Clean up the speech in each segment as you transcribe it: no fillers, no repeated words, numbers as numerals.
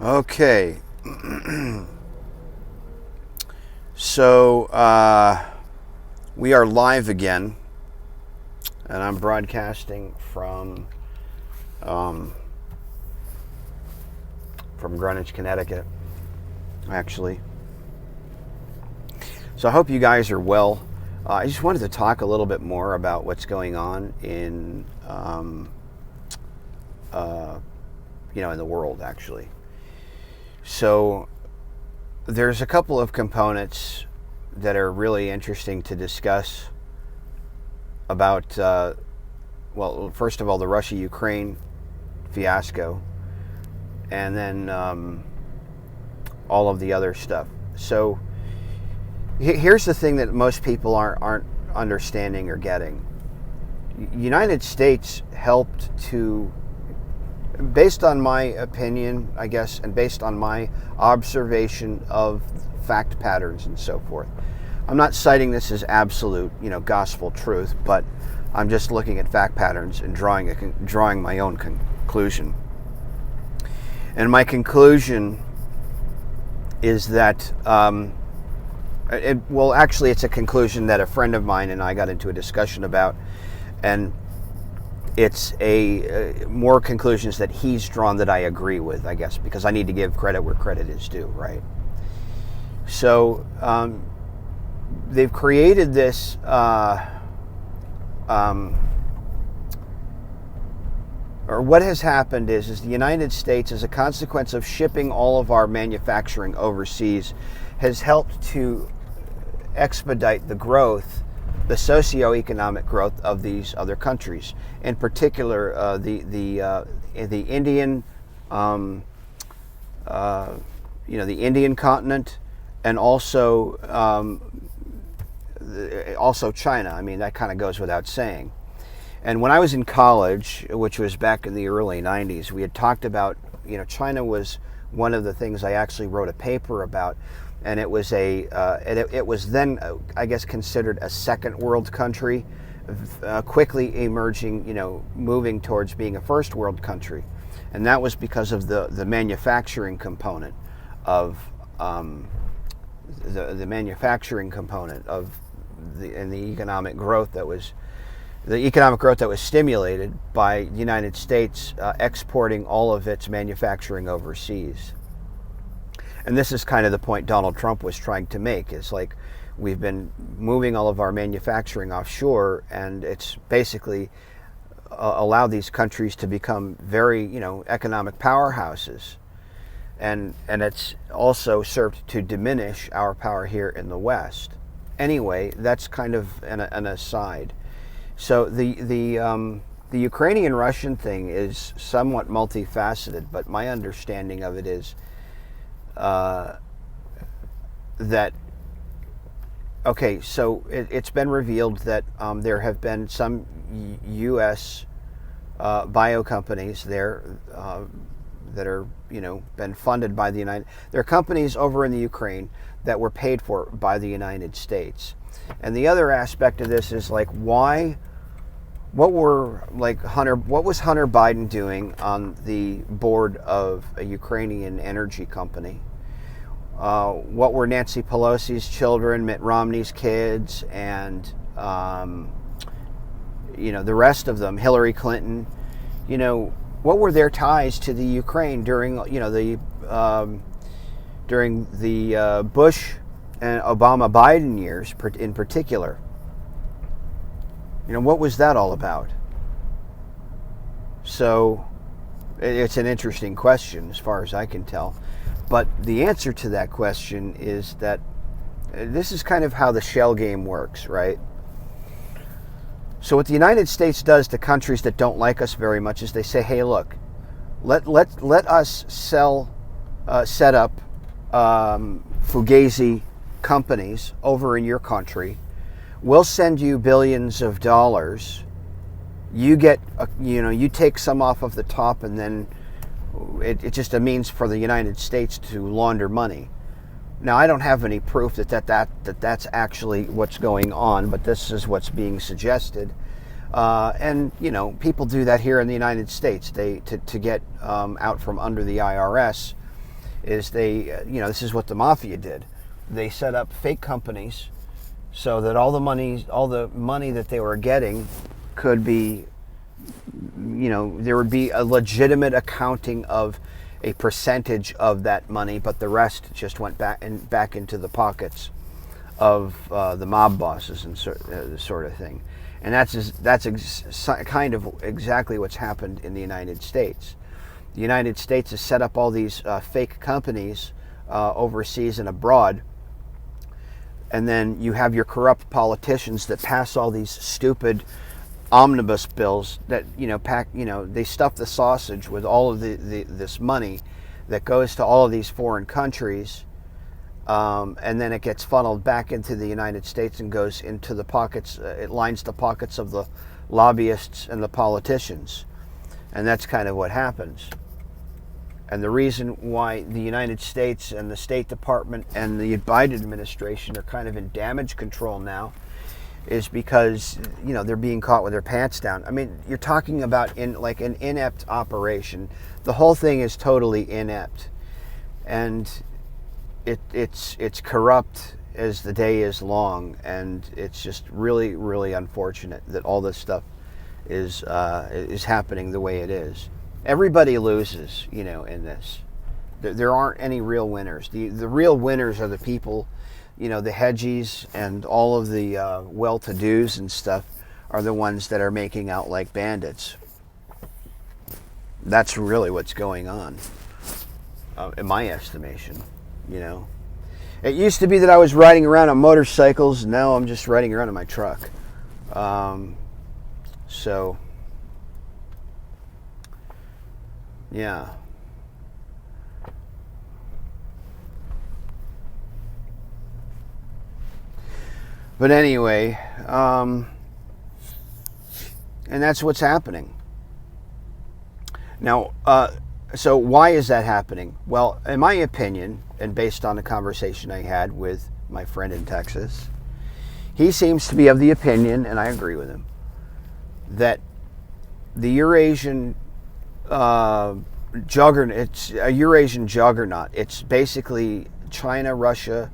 Okay. So we are live again, and I'm broadcasting from Greenwich, Connecticut, actually. So I hope you guys are well. I just wanted to talk a little bit more about what's going on in in the world, actually. So there's a couple of components that are really interesting to discuss about, first of all, the Russia-Ukraine fiasco, and then all of the other stuff. So here's the thing that most people aren't understanding or getting. United States helped to, based on my opinion, I guess, and based on my observation of fact patterns and so forth. I'm not citing this as absolute, gospel truth, but I'm just looking at fact patterns and drawing my own conclusion. And my conclusion is that, it's a conclusion that a friend of mine and I got into a discussion about, and it's more conclusions that he's drawn that I agree with, I guess, because I need to give credit where credit is due, right? So they've created this or what has happened is the United States, as a consequence of shipping all of our manufacturing overseas, has helped to expedite the growth, the socioeconomic growth of these other countries. In particular, the Indian, the Indian continent, and also China. I mean, that kind of goes without saying. And when I was in college, which was back in the early 90s, we had talked about, China was one of the things I actually wrote a paper about, and it was it was then, I guess, considered a second world country, quickly emerging, moving towards being a first world country. And that was because of the manufacturing component of the manufacturing component of the economic growth that was stimulated by the United States exporting all of its manufacturing overseas. And this is kind of the point Donald Trump was trying to make. It's like we've been moving all of our manufacturing offshore, and it's basically allowed these countries to become very, economic powerhouses. And it's also served to diminish our power here in the West. Anyway, that's kind of an aside. So the Ukrainian-Russian thing is somewhat multifaceted, but my understanding of it is that, okay, so it's been revealed that there have been some U.S. bio companies there that are, been funded by the United. There are companies over in the Ukraine that were paid for by the United States. And the other aspect of this is like, what was Hunter Biden doing on the board of a Ukrainian energy company? What were Nancy Pelosi's children, Mitt Romney's kids, and the rest of them, Hillary Clinton? What were their ties to the Ukraine during the Bush and Obama Biden years in particular? What was that all about? So it's an interesting question as far as I can tell. But the answer to that question is that this is kind of how the shell game works, right? So what the United States does to countries that don't like us very much is they say, hey, look, let us set up Fugazi companies over in your country. We'll send you billions of dollars. You get, you take some off of the top, and then it's just a means for the United States to launder money. Now, I don't have any proof that's actually what's going on, but this is what's being suggested. And people do that here in the United States. To get out from under the IRS, is this is what the mafia did. They set up fake companies so that all the money that they were getting could be, there would be a legitimate accounting of a percentage of that money, but the rest just went back into the pockets of the mob bosses and sort of thing. And that's kind of exactly what's happened in the United States. The United States has set up all these fake companies overseas and abroad, and then you have your corrupt politicians that pass all these stupid omnibus bills that they stuff the sausage with all of this money that goes to all of these foreign countries, and then it gets funneled back into the United States and goes into the pockets. It lines the pockets of the lobbyists and the politicians, and that's kind of what happens. And the reason why the United States and the State Department and the Biden administration are kind of in damage control now is because, they're being caught with their pants down. I mean, you're talking about an inept operation. The whole thing is totally inept. And it's corrupt as the day is long, and it's just really, really unfortunate that all this stuff is happening the way it is. Everybody loses, in this. There aren't any real winners. The real winners are the people, the hedgies and all of the well-to-dos and stuff are the ones that are making out like bandits. That's really what's going on, in my estimation, It used to be that I was riding around on motorcycles, and now I'm just riding around in my truck. Yeah. But anyway, and that's what's happening. Now, so why is that happening? Well, in my opinion, and based on the conversation I had with my friend in Texas, he seems to be of the opinion, and I agree with him, that the Eurasian juggernaut, it's a Eurasian juggernaut. It's basically China, Russia,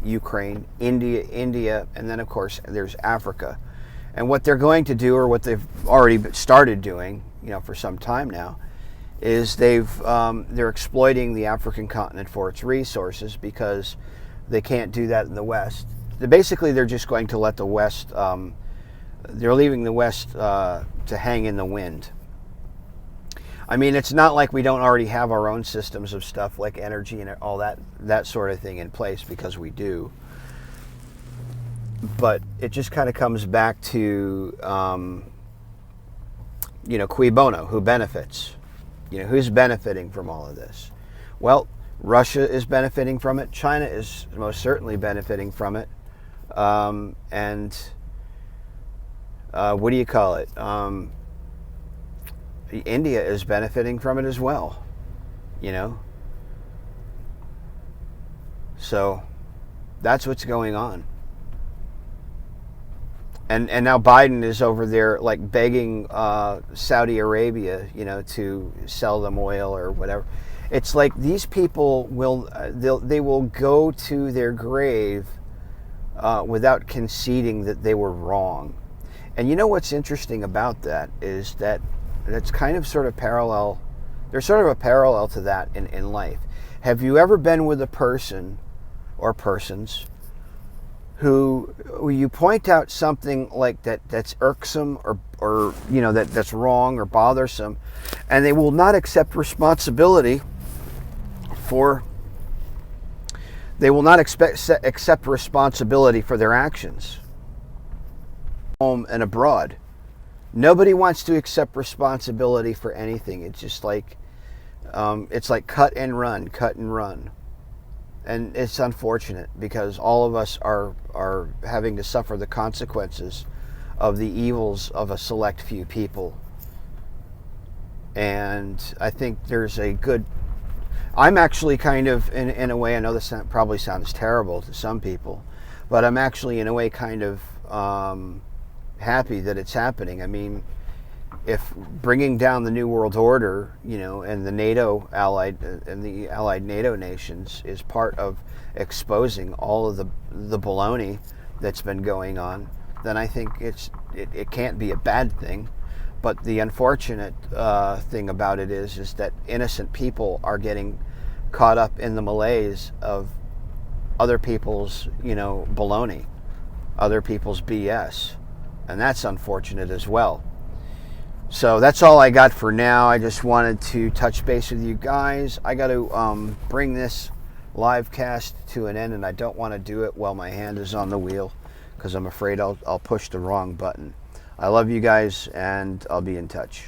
Ukraine, India, and then of course there's Africa. And what they're going to do, or what they've already started doing, for some time now, is they're exploiting the African continent for its resources because they can't do that in the West. They're just going to let the West. They're leaving the West to hang in the wind. I mean, it's not like we don't already have our own systems of stuff like energy and all that sort of thing in place, because we do. But it just kind of comes back to, cui bono, who benefits? Who's benefiting from all of this? Well, Russia is benefiting from it. China is most certainly benefiting from it. And what do you call it? India is benefiting from it as well, So that's what's going on. And now Biden is over there like begging Saudi Arabia, to sell them oil or whatever. It's like these people they will go to their grave without conceding that they were wrong. And what's interesting about that is that it's kind of sort of parallel. There's sort of a parallel to that in life. Have you ever been with a person or persons who you point out something like that's irksome or that's wrong or bothersome, and they will not accept responsibility for accept responsibility for their actions, home and abroad? Nobody wants to accept responsibility for anything. It's just like it's like cut and run. And it's unfortunate because all of us are having to suffer the consequences of the evils of a select few people. And I think there's a good... I'm actually kind of, in a way, I know this probably sounds terrible to some people, but I'm actually in a way kind of happy that it's happening. I mean, if bringing down the New World Order, you know, and the NATO allied and the allied NATO nations is part of exposing all of the baloney that's been going on, then I think it can't be a bad thing. But the unfortunate thing about it is that innocent people are getting caught up in the malaise of other people's, you know, baloney, other people's BS, and that's unfortunate as well. So that's all I got for now. I just wanted to touch base with you guys. I got to bring this live cast to an end, and I don't want to do it while my hand is on the wheel because I'm afraid I'll push the wrong button. I love you guys, and I'll be in touch.